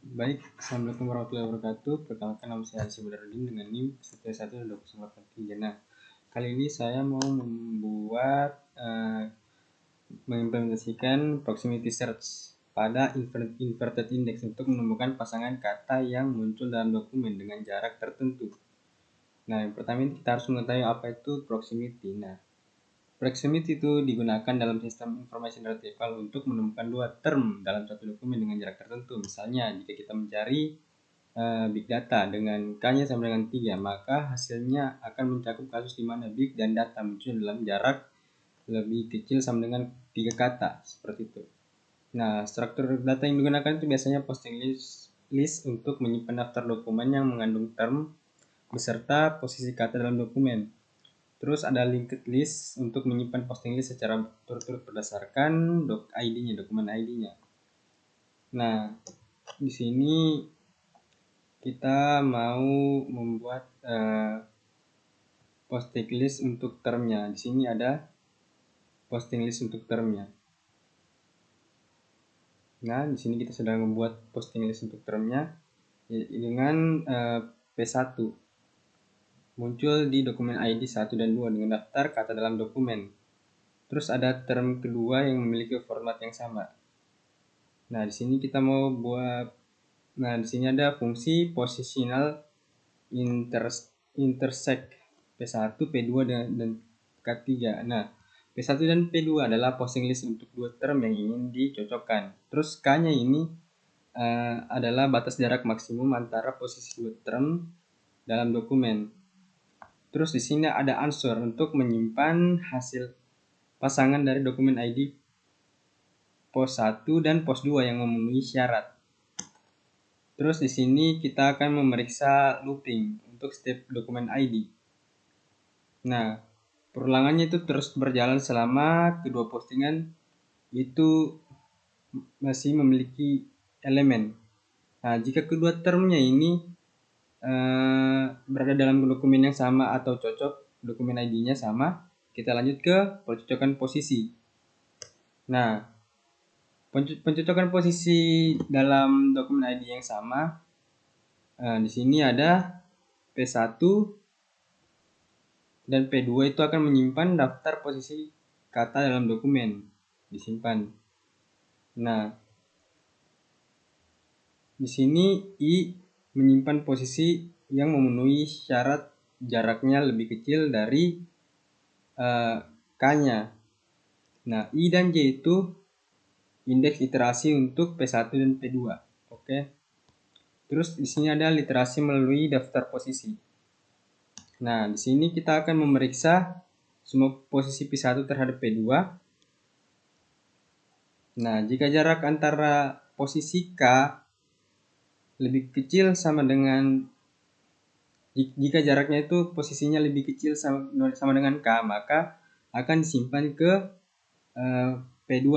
Baik, Assalamualaikum warahmatullahi wabarakatuh. Perkenalkan nama saya Alsi Badarudin dengan NIM 11283. Nah, kali ini saya mau mengimplementasikan proximity search pada inverted index untuk menemukan pasangan kata yang muncul dalam dokumen dengan jarak tertentu. Nah, yang pertama ini kita harus mengetahui apa itu proximity. Nah, proximity itu digunakan dalam sistem information retrieval untuk menemukan dua term dalam satu dokumen dengan jarak tertentu. Misalnya, jika kita mencari big data dengan K-nya sama dengan 3, maka hasilnya akan mencakup kasus di mana big dan data muncul dalam jarak lebih kecil sama dengan 3 kata, seperti itu. Nah, struktur data yang digunakan itu biasanya posting list untuk menyimpan daftar dokumen yang mengandung term beserta posisi kata dalam dokumen. Terus ada linked list untuk menyimpan posting list secara turut-turut berdasarkan dokumen ID-nya. Nah, di sini kita mau membuat posting list untuk termnya. Di sini ada posting list untuk termnya. Nah, di sini kita sudah membuat posting list untuk termnya dengan P1. Muncul di dokumen ID 1 dan 2 dengan daftar kata dalam dokumen. Terus ada term kedua yang memiliki format yang sama. Nah, di sini kita mau buat, di sini ada fungsi positional intersect P1, P2 dan K3. Nah, P1 dan P2 adalah posting list untuk dua term yang ingin dicocokkan. Terus K-nya ini adalah batas jarak maksimum antara posisi dua term dalam dokumen. Terus di sini ada answer untuk menyimpan hasil pasangan dari dokumen ID pos 1 dan pos 2 yang memenuhi syarat. Terus di sini kita akan memeriksa looping untuk setiap dokumen ID. Nah, perulangannya itu terus berjalan selama kedua postingan itu masih memiliki elemen. Nah, jika kedua termnya ini berada dalam dokumen yang sama atau cocok, dokumen ID-nya sama, kita lanjut ke pencocokan posisi. Nah, pencocokan posisi dalam dokumen ID yang sama, di sini ada P1 dan P2 itu akan menyimpan daftar posisi kata dalam dokumen, disimpan. Nah, di sini I menyimpan posisi yang memenuhi syarat jaraknya lebih kecil dari K-nya. Nah, I dan J itu indeks iterasi untuk P1 dan P2. Oke. Terus di sini ada literasi melalui daftar posisi. Nah, di sini kita akan memeriksa semua posisi P1 terhadap P2. Nah, jika jarak antara posisi K lebih kecil sama dengan, jika jaraknya itu posisinya lebih kecil sama dengan K, maka akan disimpan ke P2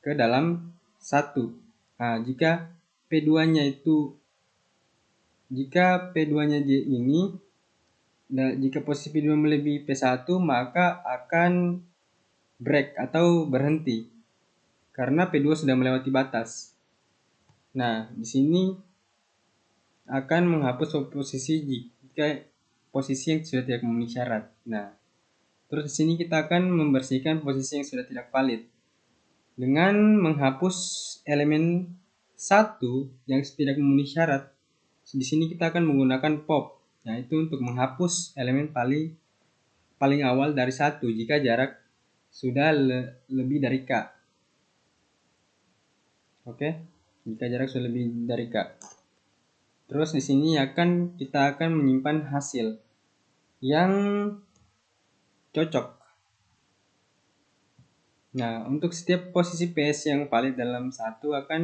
ke dalam 1. Nah, jika P2-nya J ini, jika posisi P2 melebihi P1, maka akan break atau berhenti karena P2 sudah melewati batas. Nah, di sini akan menghapus posisi jika posisi yang sudah tidak memenuhi syarat. Nah, terus di sini kita akan membersihkan posisi yang sudah tidak valid dengan menghapus elemen 1 yang tidak memenuhi syarat. Di sini kita akan menggunakan pop, yaitu untuk menghapus elemen paling awal dari 1 jika jarak sudah lebih dari K. Oke, jika jarak sudah lebih dari K. Terus di sini kita akan menyimpan hasil yang cocok. Nah, untuk setiap posisi PS yang valid dalam 1 akan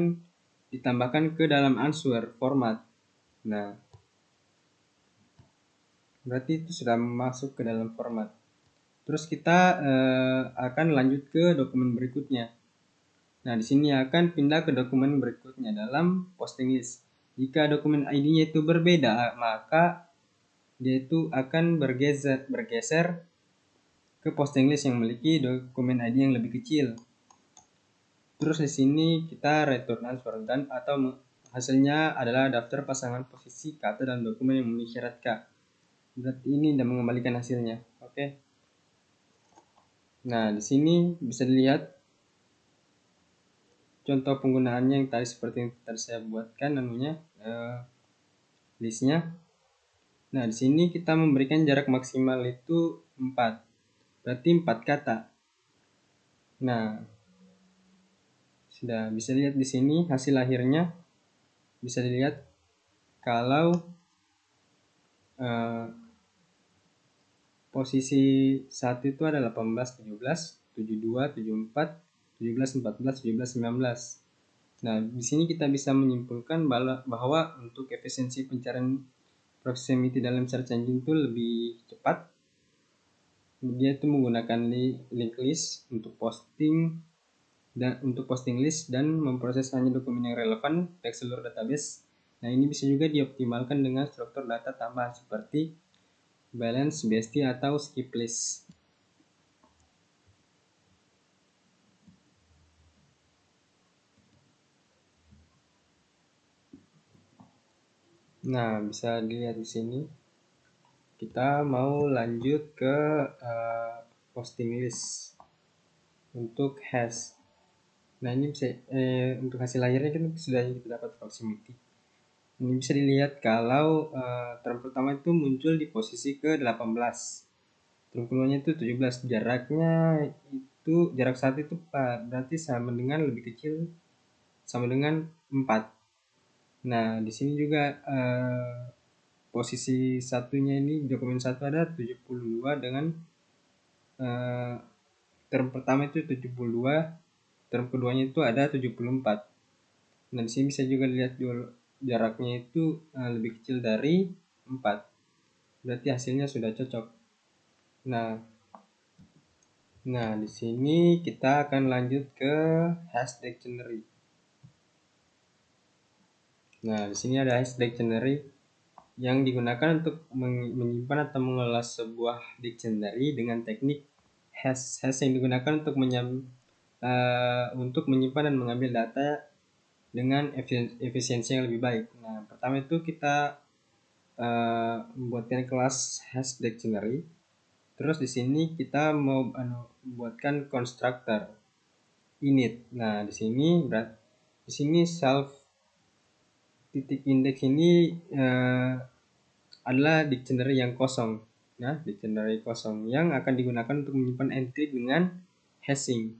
ditambahkan ke dalam answer format. Nah, berarti itu sudah masuk ke dalam format. Terus kita akan lanjut ke dokumen berikutnya. Nah, di sini akan pindah ke dokumen berikutnya dalam posting list. Jika dokumen ID-nya itu berbeda, maka dia itu akan bergeser ke posting list yang memiliki dokumen ID yang lebih kecil. Terus di sini kita return answer dan atau hasilnya adalah daftar pasangan posisi kata dalam dokumen yang memenuhi syarat K. Berarti ini dan mengembalikan hasilnya. Oke. Nah, di sini bisa dilihat contoh penggunaannya yang tadi seperti yang tadi saya buatkan listnya. Nah, di sini kita memberikan jarak maksimal itu 4. Berarti 4 kata. Nah, sudah bisa lihat di sini hasil akhirnya bisa dilihat kalau posisi 1 itu ada 18, 17, 72, 74, 17, 14, 17, 19. Nah, di sini kita bisa menyimpulkan bahwa untuk efisiensi pencarian proximity dalam search engine itu lebih cepat. Dia itu menggunakan link list untuk posting list dan memproses hanya dokumen yang relevan dari seluruh database. Nah, ini bisa juga dioptimalkan dengan struktur data tambahan seperti balance, BST, atau skip list. Nah, bisa dilihat di sini. Kita mau lanjut ke posting list untuk hash. Nah, ini bisa untuk hasil akhirnya kan sudah kita dapat proximity. Ini bisa dilihat kalau term pertama itu muncul di posisi ke-18. Term keduanya itu 17. Jaraknya itu jarak 1 itu 4. Berarti sama dengan lebih kecil sama dengan 4. Nah, di sini juga posisi satunya ini dokumen 1 ada 72 dengan term pertama itu 72, term keduanya itu ada 74. Nah, di sini bisa juga lihat jaraknya itu lebih kecil dari 4. Berarti hasilnya sudah cocok. Nah, di sini kita akan lanjut ke hash dictionary. Nah, di sini ada hash dictionary yang digunakan untuk menyimpan atau mengelola sebuah dictionary dengan teknik hash. Hash yang digunakan untuk menyimpan dan mengambil data dengan efisiensi yang lebih baik. Nah, pertama itu kita membuatkan kelas hash dictionary. Terus di sini kita mau buatkan constructor init. Nah, di sini self titik index ini adalah dictionary yang kosong. Nah, dictionary kosong yang akan digunakan untuk menyimpan entry dengan hashing.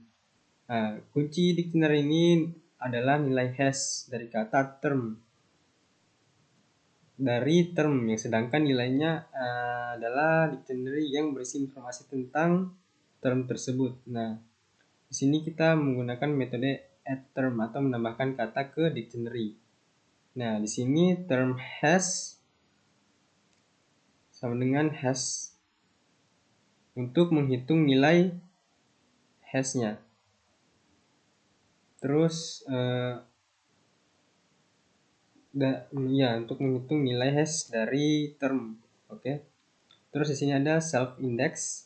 Nah, kunci dictionary ini adalah nilai hash dari kata term yang sedangkan nilainya adalah dictionary yang berisi informasi tentang term tersebut. Nah, di sini kita menggunakan metode add term atau menambahkan kata ke dictionary. Nah, di sini term hash sama dengan hash untuk menghitung nilai hashnya. Terus untuk menghitung nilai hash dari term. Oke. Terus di sini ada self index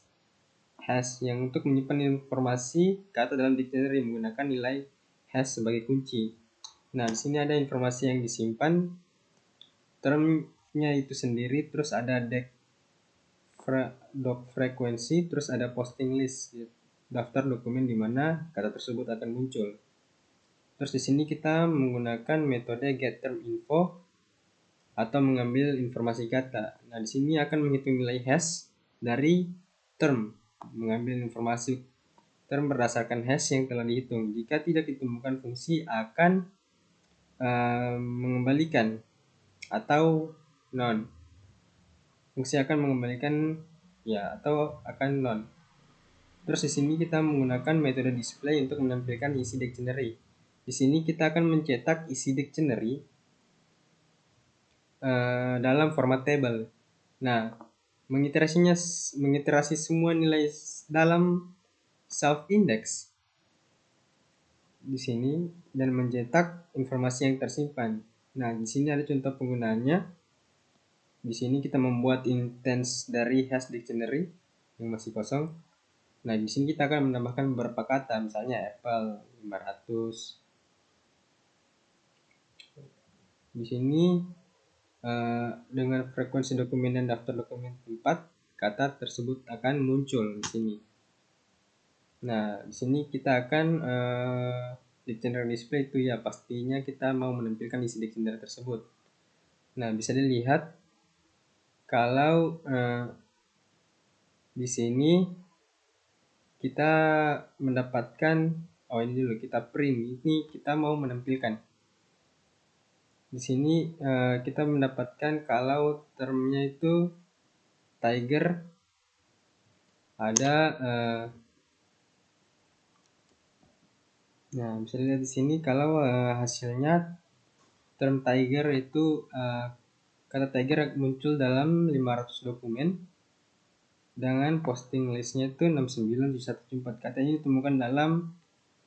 hash yang untuk menyimpan informasi kata dalam dictionary menggunakan nilai hash sebagai kunci. Nah, di sini ada informasi yang disimpan, termnya itu sendiri, terus ada doc frekuensi, terus ada posting list, daftar dokumen di mana kata tersebut akan muncul. Terus di sini kita menggunakan metode getTermInfo atau mengambil informasi kata. Nah, di sini akan menghitung nilai hash dari term, mengambil informasi term berdasarkan hash yang telah dihitung. Jika tidak ditemukan, fungsi akan mengembalikan atau non. Fungsi akan mengembalikan atau akan non. Terus di sini kita menggunakan metode display untuk menampilkan isi dictionary. Di sini kita akan mencetak isi dictionary dalam format table. Nah, mengiterasi semua nilai dalam self index di sini dan mencetak informasi yang tersimpan. Nah, di sini ada contoh penggunaannya. Di sini kita membuat instance dari hash dictionary yang masih kosong. Nah, di sini kita akan menambahkan beberapa kata, misalnya apple, 500. Di sini dengan frekuensi dokumen dan daftar dokumen tempat, kata tersebut akan muncul di sini. Nah, di sini kita akan dictionary display itu ya, pastinya kita mau menampilkan isi dictionary tersebut. Nah, bisa dilihat kalau di sini kita mendapatkan, ini dulu kita print, ini kita mau menampilkan. Di sini kita mendapatkan kalau termnya itu tiger ada nah bisa dilihat di sini kalau hasilnya term tiger itu kata tiger muncul dalam 500 dokumen dengan posting listnya itu 697174. Kata ini ditemukan dalam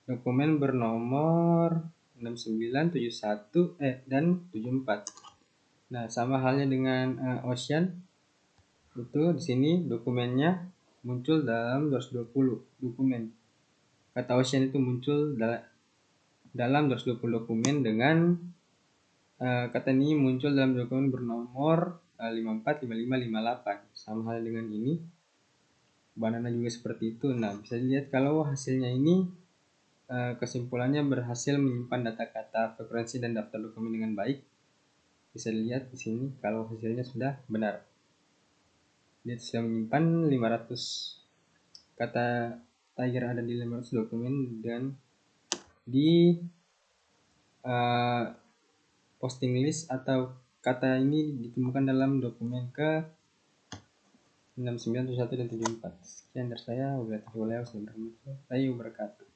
dokumen bernomor 6971 dan 74. Nah, sama halnya dengan Ocean. Itu di sini dokumennya muncul dalam 220 dokumen. Kata Ocean itu muncul dalam 220 dokumen dengan kata ini muncul dalam dokumen bernomor 54, 55, 58. Sama halnya dengan ini. Banana juga seperti itu. Nah, bisa dilihat kalau hasilnya ini kesimpulannya berhasil menyimpan data kata, frekuensi, dan daftar dokumen dengan baik. Bisa dilihat di sini kalau hasilnya sudah benar. Dia sudah menyimpan 500 kata tiger ada di 500 dokumen dan di posting list atau kata ini ditemukan dalam dokumen ke 6971 dan 74. Sekian dari saya. Wabillahi taufiq wal hidayah. Wassalamualaikum warahmatullahi wabarakatuh.